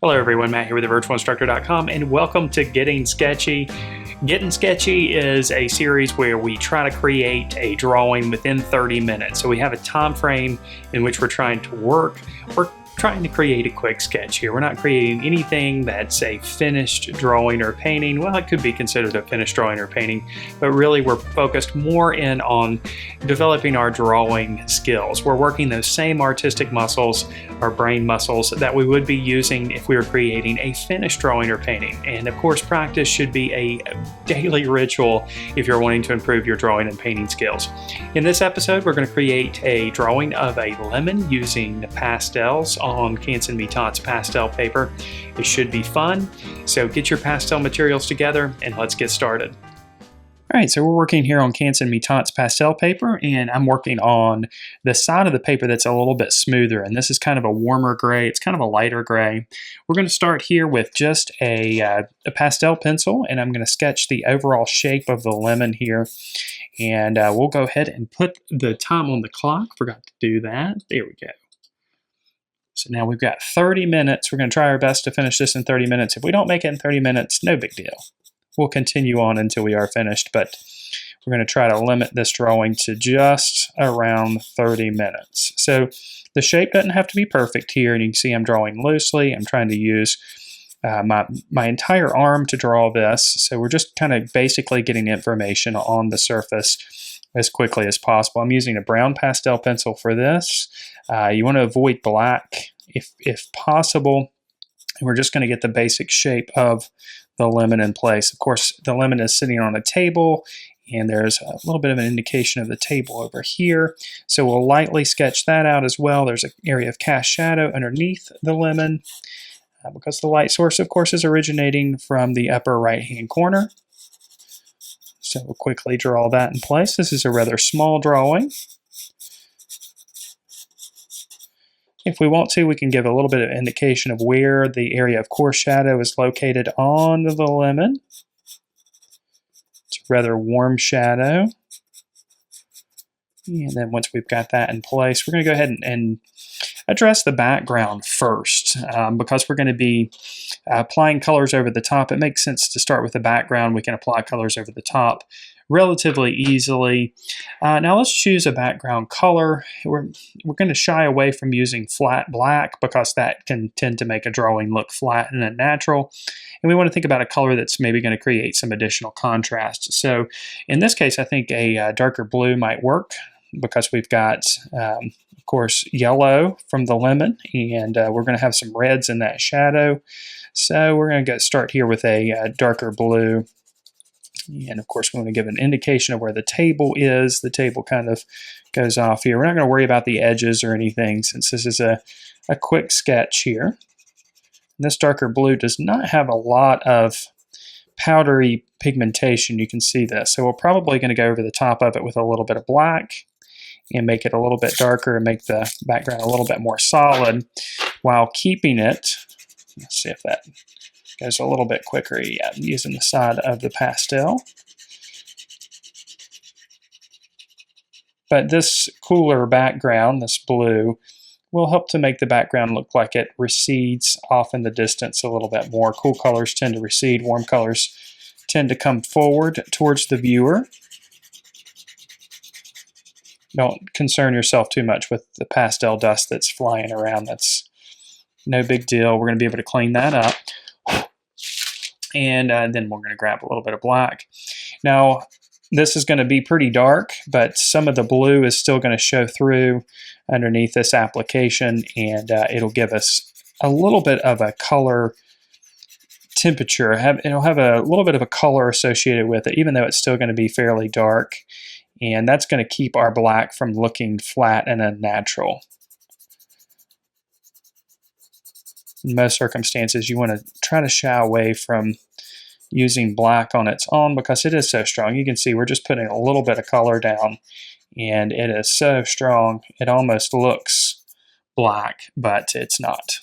Hello everyone, Matt here with thevirtualinstructor.com and welcome to Getting Sketchy. Getting Sketchy is a series where we try to create a drawing within 30 minutes. So we have a time frame in which we're trying to work. We're trying to create a quick sketch here. We're not creating anything that's a finished drawing or painting. Well, it could be considered a finished drawing or painting, but really we're focused more in on developing our drawing skills. We're working those same artistic muscles, our brain muscles, that we would be using if we were creating a finished drawing or painting. And of course, practice should be a daily ritual if you're wanting to improve your drawing and painting skills. In this episode, we're going to create a drawing of a lemon using pastels on Canson Mi-Teintes pastel paper. It should be fun, so get your pastel materials together and let's get started. All right, so we're working here on Canson Mi-Teintes pastel paper, and I'm working on the side of the paper that's a little bit smoother, and this is kind of a warmer gray. It's kind of a lighter gray. We're going to start here with just a pastel pencil, and I'm going to sketch the overall shape of the lemon here, and we'll go ahead and put the time on the clock. Forgot to do that. There we go. So now we've got 30 minutes. We're going to try our best to finish this in 30 minutes. If we don't make it in 30 minutes, no big deal. We'll continue on until we are finished, but we're going to try to limit this drawing to just around 30 minutes. So the shape doesn't have to be perfect here, and you can see I'm drawing loosely. I'm trying to use my entire arm to draw this, so we're just kind of basically getting information on the surface as quickly as possible. I'm using a brown pastel pencil for this. You want to avoid black if possible. And we're just going to get the basic shape of the lemon in place. Of course, the lemon is sitting on a table, and there's a little bit of an indication of the table over here. So we'll lightly sketch that out as well. There's an area of cast shadow underneath the lemon because the light source, of course, is originating from the upper right-hand corner. So we'll quickly draw that in place. This is a rather small drawing. If we want to, we can give a little bit of indication of where the area of coarse shadow is located on the lemon. It's a rather warm shadow. And then once we've got that in place, we're going to go ahead and address the background first. Because we're going to be applying colors over the top, it makes sense to start with the background. We can apply colors over the top relatively easily. Now let's choose a background color. We're going to shy away from using flat black because that can tend to make a drawing look flat and unnatural. And we want to think about a color that's maybe going to create some additional contrast. So in this case, I think a darker blue might work because we've got, of course, yellow from the lemon, and we're going to have some reds in that shadow. So we're going to start here with a darker blue. And of course, we want to give an indication of where the table is. The table kind of goes off here. We're not going to worry about the edges or anything since this is a quick sketch here. And this darker blue does not have a lot of powdery pigmentation. You can see this. So we're probably going to go over the top of it with a little bit of black and make it a little bit darker and make the background a little bit more solid while keeping it. Let's see if that goes a little bit quicker. Yeah, using the side of the pastel. But this cooler background, this blue, will help to make the background look like it recedes off in the distance a little bit more. Cool colors tend to recede. Warm colors tend to come forward towards the viewer. Don't concern yourself too much with the pastel dust that's flying around. That's no big deal. We're going to be able to clean that up. And then we're going to grab a little bit of black. Now, this is going to be pretty dark, but some of the blue is still going to show through underneath this application, and it'll give us a little bit of a color temperature. It'll have a little bit of a color associated with it, even though it's still going to be fairly dark. And that's going to keep our black from looking flat and unnatural. In most circumstances, you want to try to shy away from using black on its own because it is so strong. You can see we're just putting a little bit of color down, and it is so strong it almost looks black, but it's not.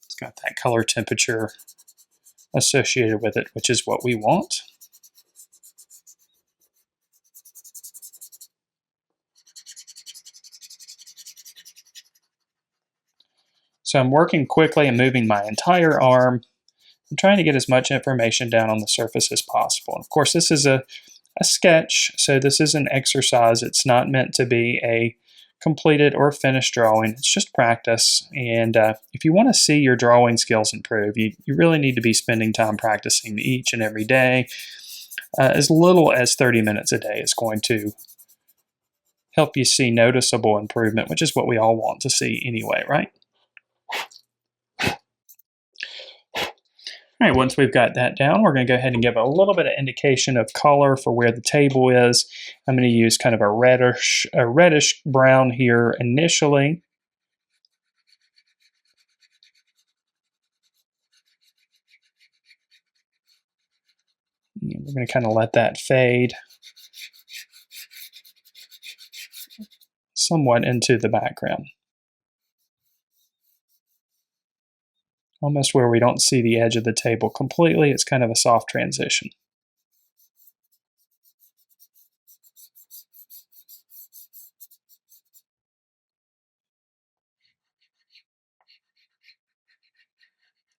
It's got that color temperature associated with it, which is what we want. So I'm working quickly and moving my entire arm. I'm trying to get as much information down on the surface as possible. And of course, this is a sketch, so this is an exercise. It's not meant to be a completed or finished drawing. It's just practice. And if you want to see your drawing skills improve, you really need to be spending time practicing each and every day. As little as 30 minutes a day is going to help you see noticeable improvement, which is what we all want to see anyway, right? All right, once we've got that down, we're going to go ahead and give a little bit of indication of color for where the table is. I'm going to use kind of a reddish brown here initially. And we're going to kind of let that fade somewhat into the background. Almost where we don't see the edge of the table completely. It's kind of a soft transition.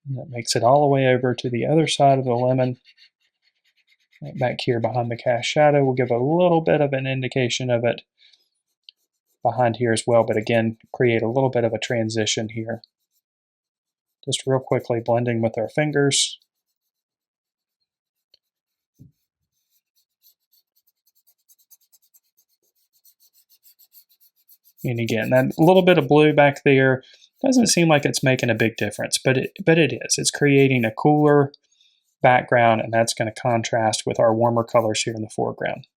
And that makes it all the way over to the other side of the lemon. Right back here behind the cast shadow, we'll give a little bit of an indication of it behind here as well, but again, create a little bit of a transition here. Just real quickly blending with our fingers. And again, that little bit of blue back there doesn't seem like it's making a big difference, but it is. It's creating a cooler background, and that's going to contrast with our warmer colors here in the foreground.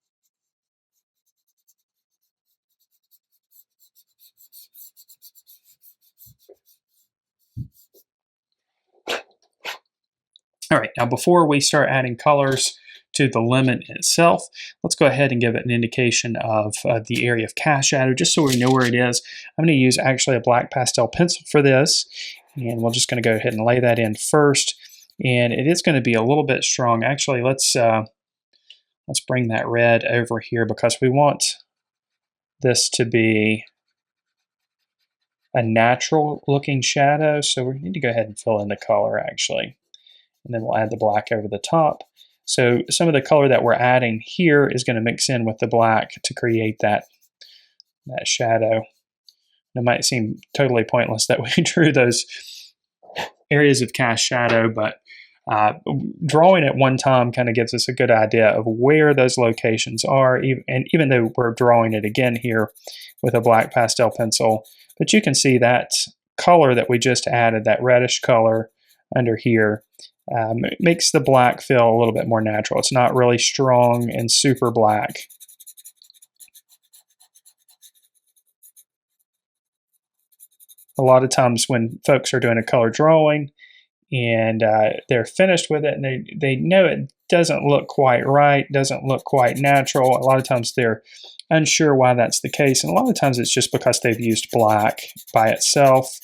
All right, now before we start adding colors to the lemon itself, let's go ahead and give it an indication of the area of cast shadow, just so we know where it is. I'm going to use actually a black pastel pencil for this, and we're just going to go ahead and lay that in first. And it is going to be a little bit strong. Actually, let's bring that red over here because we want this to be a natural looking shadow. So we need to go ahead and fill in the color actually. And then we'll add the black over the top. So some of the color that we're adding here is going to mix in with the black to create that shadow. It might seem totally pointless that we drew those areas of cast shadow, but drawing at one time kind of gives us a good idea of where those locations are, and even though we're drawing it again here with a black pastel pencil, but you can see that color that we just added, that reddish color under here, it makes the black feel a little bit more natural. It's not really strong and super black. A lot of times when folks are doing a color drawing and they're finished with it and they know it doesn't look quite right, doesn't look quite natural, a lot of times they're unsure why that's the case. And a lot of times it's just because they've used black by itself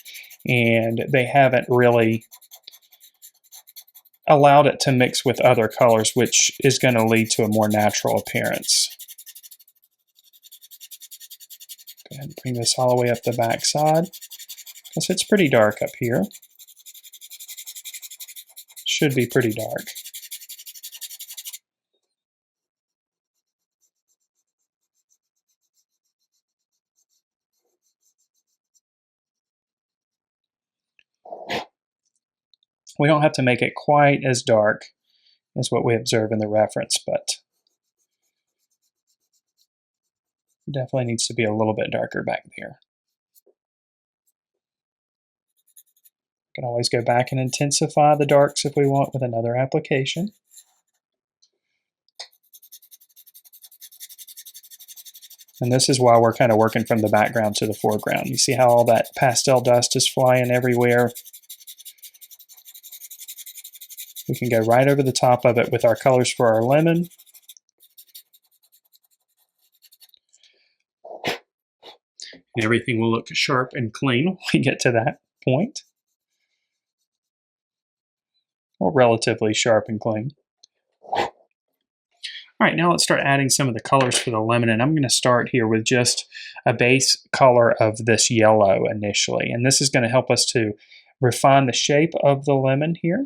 and they haven't really allowed it to mix with other colors, which is going to lead to a more natural appearance. Go ahead and bring this all the way up the back side, because it's pretty dark up here. Should be pretty dark. We don't have to make it quite as dark as what we observe in the reference, but it definitely needs to be a little bit darker back there. We can always go back and intensify the darks if we want with another application. And this is why we're kind of working from the background to the foreground. You see how all that pastel dust is flying everywhere? We can go right over the top of it with our colors for our lemon. And everything will look sharp and clean when we get to that point. Or relatively sharp and clean. All All right, now let's start adding some of the colors for the lemon, and I'm going to start here with just a base color of this yellow initially, and this is going to help us to refine the shape of the lemon here.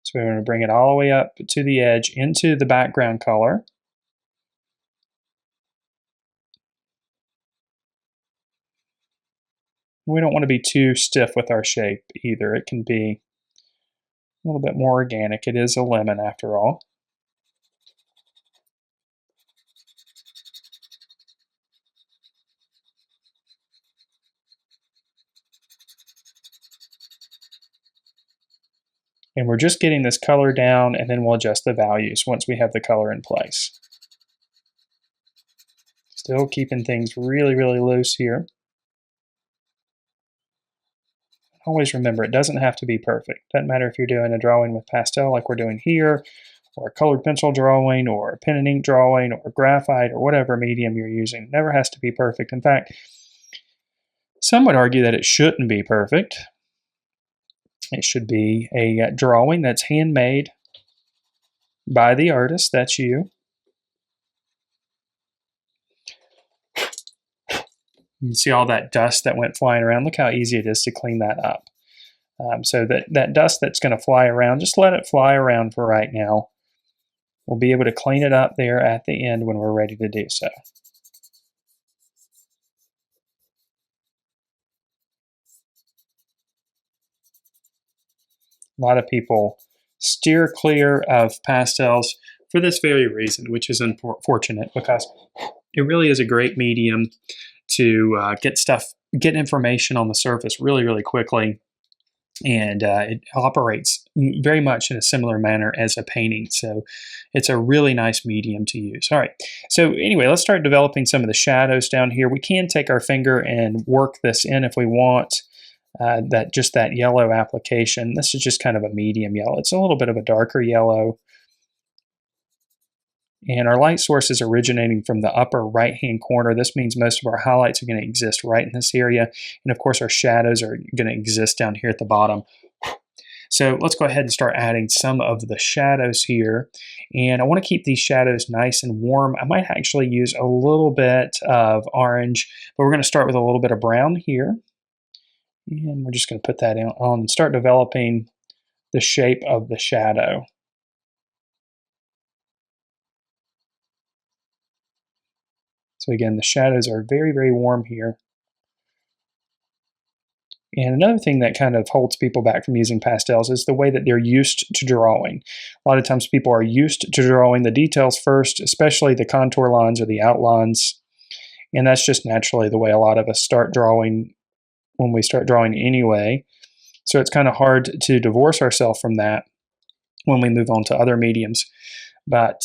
So we're going to bring it all the way up to the edge into the background color. We don't want to be too stiff with our shape either. It can be a little bit more organic. It is a lemon after all. And we're just getting this color down, and then we'll adjust the values once we have the color in place. Still keeping things really, really loose here. Always remember, it doesn't have to be perfect. Doesn't matter if you're doing a drawing with pastel like we're doing here, or a colored pencil drawing, or a pen and ink drawing, or graphite, or whatever medium you're using. It never has to be perfect. In fact, some would argue that it shouldn't be perfect. It should be a drawing that's handmade by the artist. That's you. You see all that dust that went flying around. Look how easy it is to clean that up. So that dust that's going to fly around, just let it fly around for right now. We'll be able to clean it up there at the end when we're ready to do so. A lot of people steer clear of pastels for this very reason, which is unfortunate because it really is a great medium to get information on the surface really, really quickly. And it operates very much in a similar manner as a painting. So it's a really nice medium to use. All right, so anyway, let's start developing some of the shadows down here. We can take our finger and work this in if we want. That yellow application. This is just kind of a medium yellow. It's a little bit of a darker yellow. And our light source is originating from the upper right-hand corner. This means most of our highlights are going to exist right in this area. And of course, our shadows are going to exist down here at the bottom. So let's go ahead and start adding some of the shadows here. And I want to keep these shadows nice and warm. I might actually use a little bit of orange, but we're going to start with a little bit of brown here. And we're just going to put that on and start developing the shape of the shadow. So again, the shadows are very, very warm here. And another thing that kind of holds people back from using pastels is the way that they're used to drawing. A lot of times people are used to drawing the details first, especially the contour lines or the outlines. And that's just naturally the way a lot of us start drawing when we start drawing anyway. So it's kind of hard to divorce ourselves from that when we move on to other mediums. But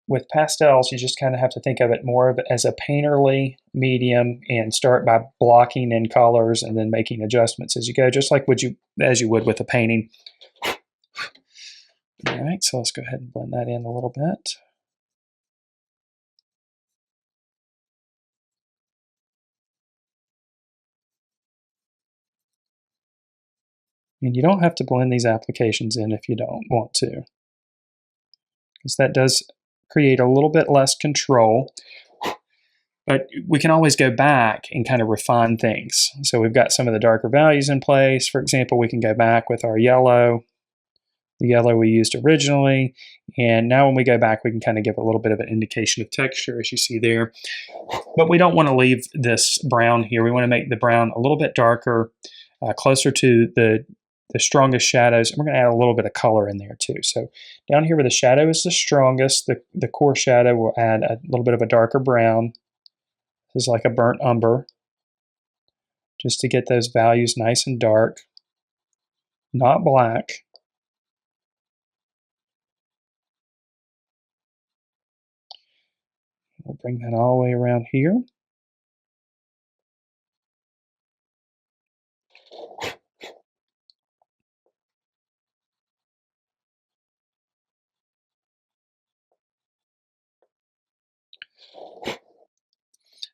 with pastels, you just kind of have to think of it more of as a painterly medium and start by blocking in colors and then making adjustments as you go, just like as you would with a painting. All right, so let's go ahead and blend that in a little bit. And you don't have to blend these applications in if you don't want to, because that does create a little bit less control. But we can always go back and kind of refine things. So we've got some of the darker values in place. For example, we can go back with our yellow, the yellow we used originally. And now when we go back, we can kind of give a little bit of an indication of texture, as you see there. But we don't want to leave this brown here. We want to make the brown a little bit darker, closer to the strongest shadows. And we're going to add a little bit of color in there too. So down here where the shadow is the strongest, the core shadow, will add a little bit of a darker brown. This is like a burnt umber, just to get those values nice and dark, not black. We'll bring that all the way around here.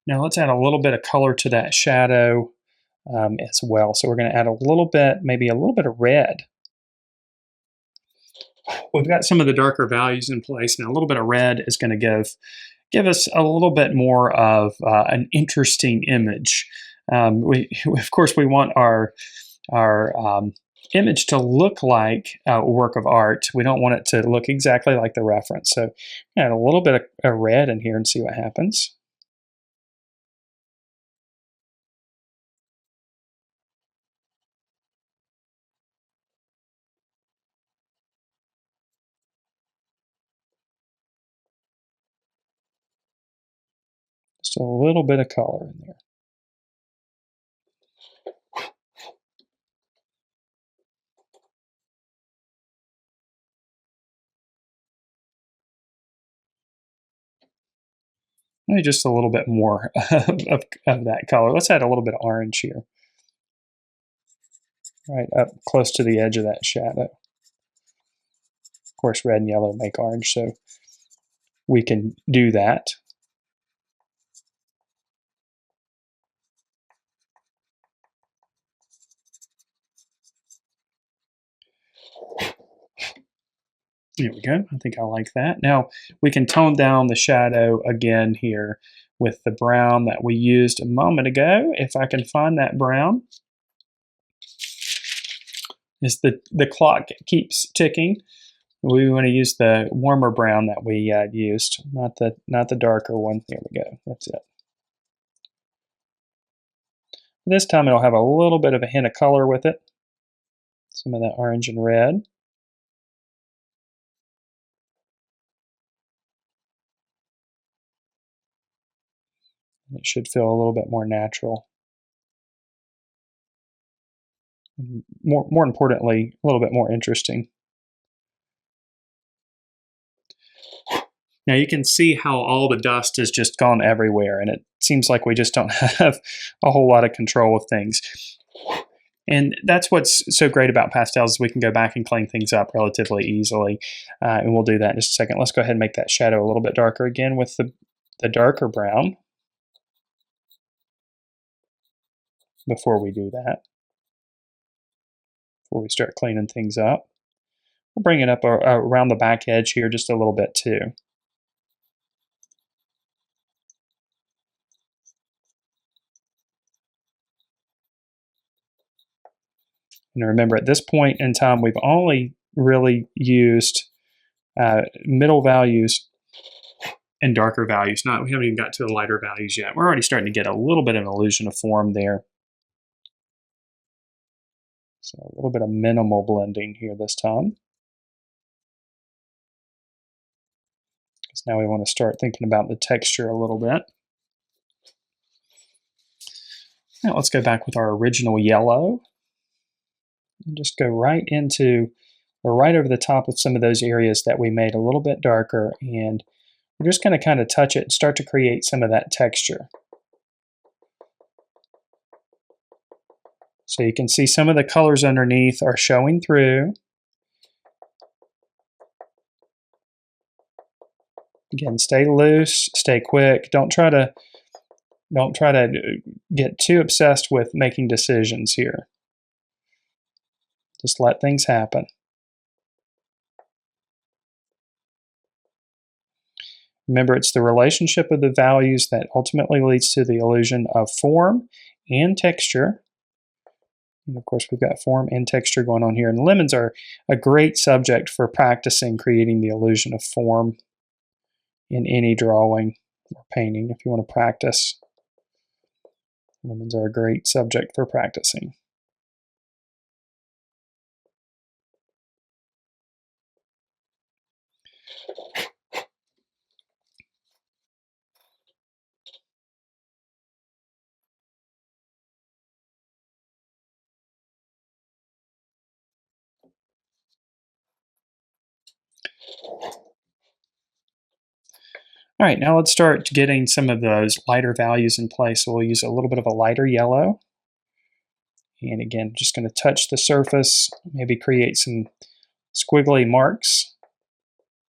Now let's add a little bit of color to that shadow as well. So we're going to add a little bit, maybe a little bit of red. We've got some of the darker values in place, and a little bit of red is going to give us a little bit more of an interesting image. Of course, we want our image to look like a work of art. We don't want it to look exactly like the reference. So add a little bit of red in here and see what happens. Just a little bit of color in there. Maybe just a little bit more of that color. Let's add a little bit of orange here. Right up close to the edge of that shadow. Of course, red and yellow make orange, so we can do that. There we go. I think I like that. Now we can tone down the shadow again here with the brown that we used a moment ago. If I can find that brown. As the clock keeps ticking, we want to use the warmer brown that we used, not the darker one. Here we go. That's it. This time it'll have a little bit of a hint of color with it. Some of that orange and red. It should feel a little bit more natural. More importantly, a little bit more interesting. Now you can see how all the dust has just gone everywhere, and it seems like we just don't have a whole lot of control of things. And that's what's so great about pastels is we can go back and clean things up relatively easily. And we'll do that in just a second. Let's go ahead and make that shadow a little bit darker again with the darker brown. Before we do that, before we start cleaning things up, we'll bring it up around the back edge here just a little bit too. And remember, at this point in time, we've only really used middle values and darker values. We haven't even got to the lighter values yet. We're already starting to get a little bit of an illusion of form there. So a little bit of minimal blending here this time. Because now we want to start thinking about the texture a little bit. Now let's go back with our original yellow. And just go right into, or right over the top of some of those areas that we made a little bit darker, and we're just going to kind of touch it and start to create some of that texture. So you can see some of the colors underneath are showing through. Again, stay loose, stay quick. Don't try to get too obsessed with making decisions here. Just let things happen. Remember, it's the relationship of the values that ultimately leads to the illusion of form and texture. And of course, we've got form and texture going on here. And lemons are a great subject for practicing creating the illusion of form in any drawing or painting if you want to practice. Lemons are a great subject for practicing. All right, now let's start getting some of those lighter values in place. So we'll use a little bit of a lighter yellow. And again, just going to touch the surface, maybe create some squiggly marks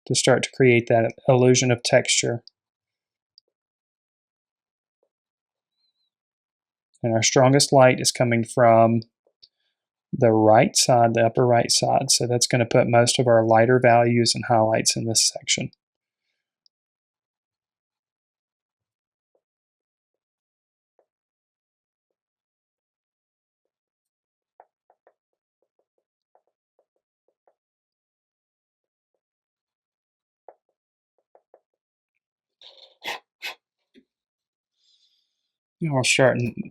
to start to create that illusion of texture. And our strongest light is coming from the right side, the upper right side. So that's going to put most of our lighter values and highlights in this section.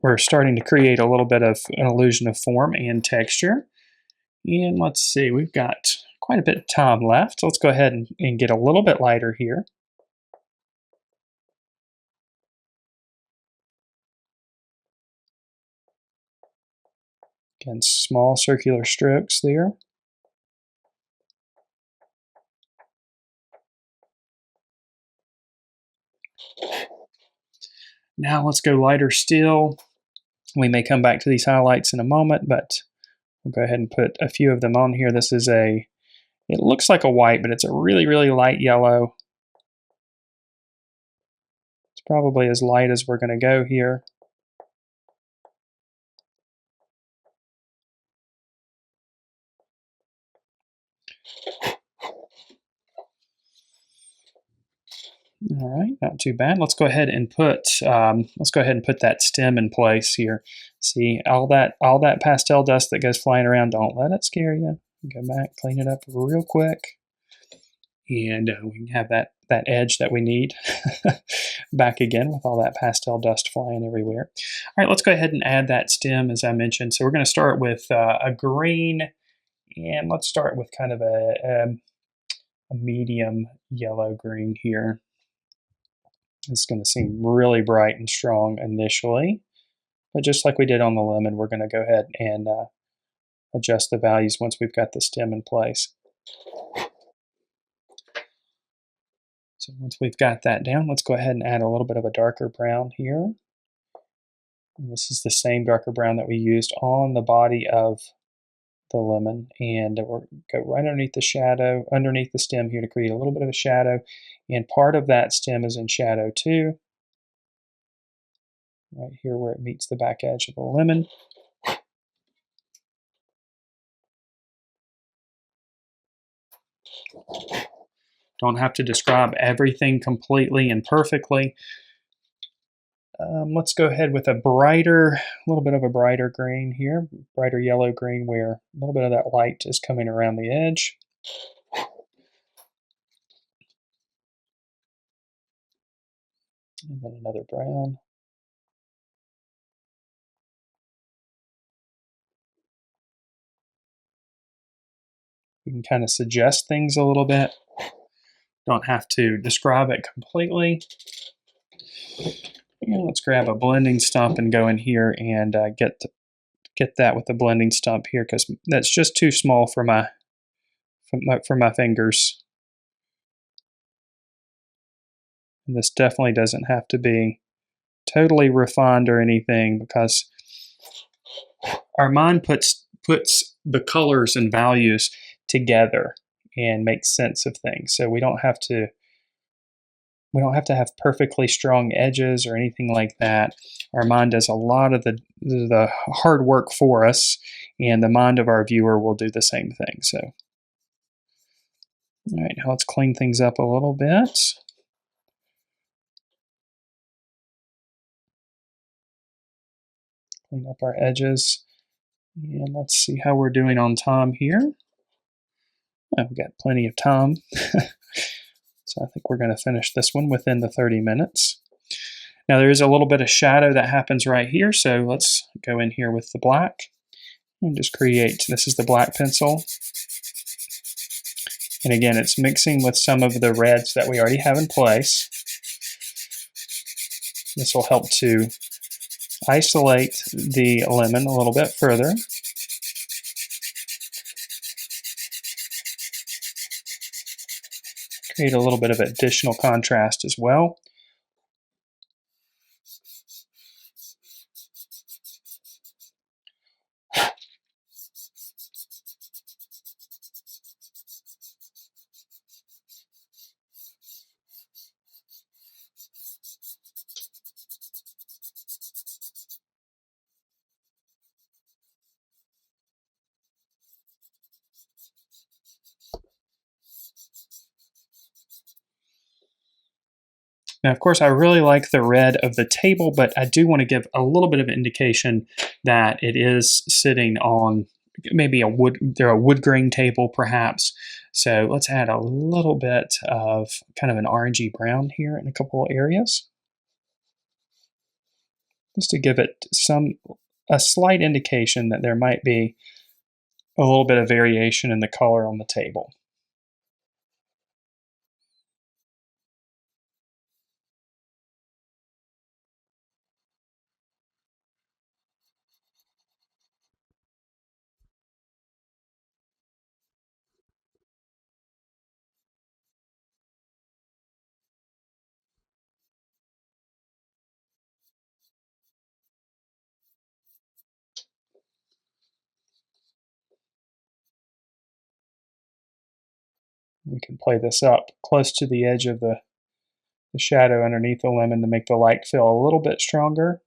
We're starting to create a little bit of an illusion of form and texture. And let's see, we've got quite a bit of time left. So let's go ahead and get a little bit lighter here. Again, small circular strokes there. Now let's go lighter still. We may come back to these highlights in a moment, but we'll go ahead and put a few of them on here. This is it looks like a white, but it's a really, really light yellow. It's probably as light as we're going to go here. All right, not too bad. Let's go ahead and put that stem in place here. See all that pastel dust that goes flying around. Don't let it scare you. Go back, clean it up real quick, and we can have that edge that we need back again with all that pastel dust flying everywhere. All right, let's go ahead and add that stem as I mentioned. So we're going to start with a green, and let's start with kind of a medium yellow green here. It's going to seem really bright and strong initially, but just like we did on the lemon, we're going to go ahead and adjust the values once we've got the stem in place. So once we've got that down, let's go ahead and add a little bit of a darker brown here. And this is the same darker brown that we used on the body of the lemon, and we'll go right underneath the shadow, underneath the stem here to create a little bit of a shadow, and part of that stem is in shadow too. Right here where it meets the back edge of the lemon. Don't have to describe everything completely and perfectly. Let's go ahead with a little bit of a brighter green here, brighter yellow green where a little bit of that light is coming around the edge. And then another brown. We can kind of suggest things a little bit. Don't have to describe it completely. And let's grab a blending stump and go in here and get that with the blending stump here, because that's just too small for my fingers. And this definitely doesn't have to be totally refined or anything, because our mind puts the colors and values together and makes sense of things. So we don't have to have perfectly strong edges or anything like that. Our mind does a lot of the hard work for us, and the mind of our viewer will do the same thing. So, all right, now let's clean things up a little bit. Clean up our edges, and let's see how we're doing on time here. I've got plenty of time. So I think we're going to finish this one within the 30 minutes. Now there is a little bit of shadow that happens right here, so let's go in here with the black and just create, this is the black pencil. And again, it's mixing with some of the reds that we already have in place. This will help to isolate the lemon a little bit further. Create a little bit of additional contrast as well. Now, of course, I really like the red of the table, but I do want to give a little bit of indication that it is sitting on maybe a wood grain table perhaps. So let's add a little bit of kind of an orangey brown here in a couple of areas, just to give it a slight indication that there might be a little bit of variation in the color on the table. We can play this up close to the edge of the shadow underneath the lemon to make the light feel a little bit stronger.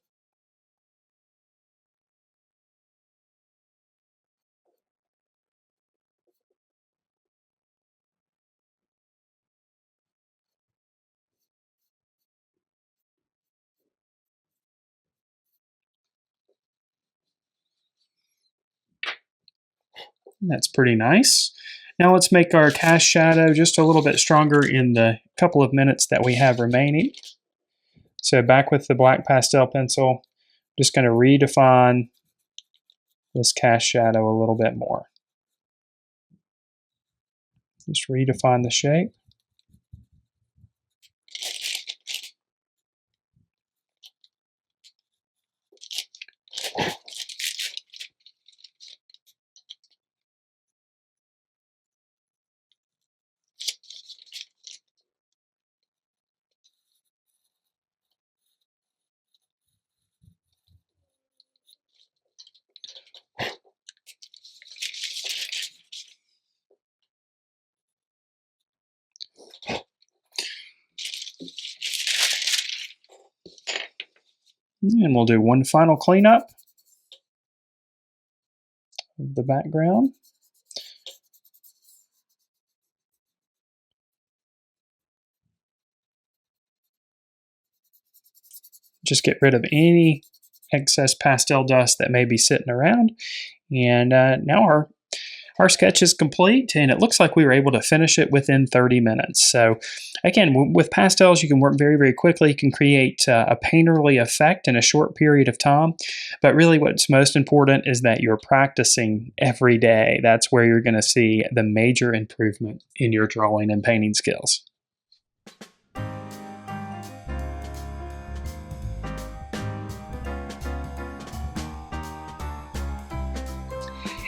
That's pretty nice. Now let's make our cast shadow just a little bit stronger in the couple of minutes that we have remaining. So back with the black pastel pencil, just going to redefine this cast shadow a little bit more. Just redefine the shape. And we'll do one final cleanup of the background. Just get rid of any excess pastel dust that may be sitting around. And now our sketch is complete, and it looks like we were able to finish it within 30 minutes. So again, with pastels, you can work very, very quickly. You can create a painterly effect in a short period of time. But really what's most important is that you're practicing every day. That's where you're going to see the major improvement in your drawing and painting skills.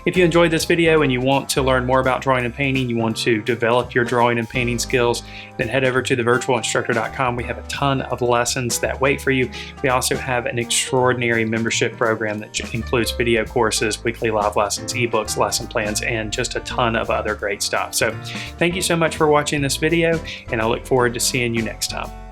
If you enjoyed this video and you want to learn more about drawing and painting, you want to develop your drawing and painting skills, then head over to thevirtualinstructor.com. We have a ton of lessons that wait for you. We also have an extraordinary membership program that includes video courses, weekly live lessons, ebooks, lesson plans, and just a ton of other great stuff. So thank you so much for watching this video, and I look forward to seeing you next time.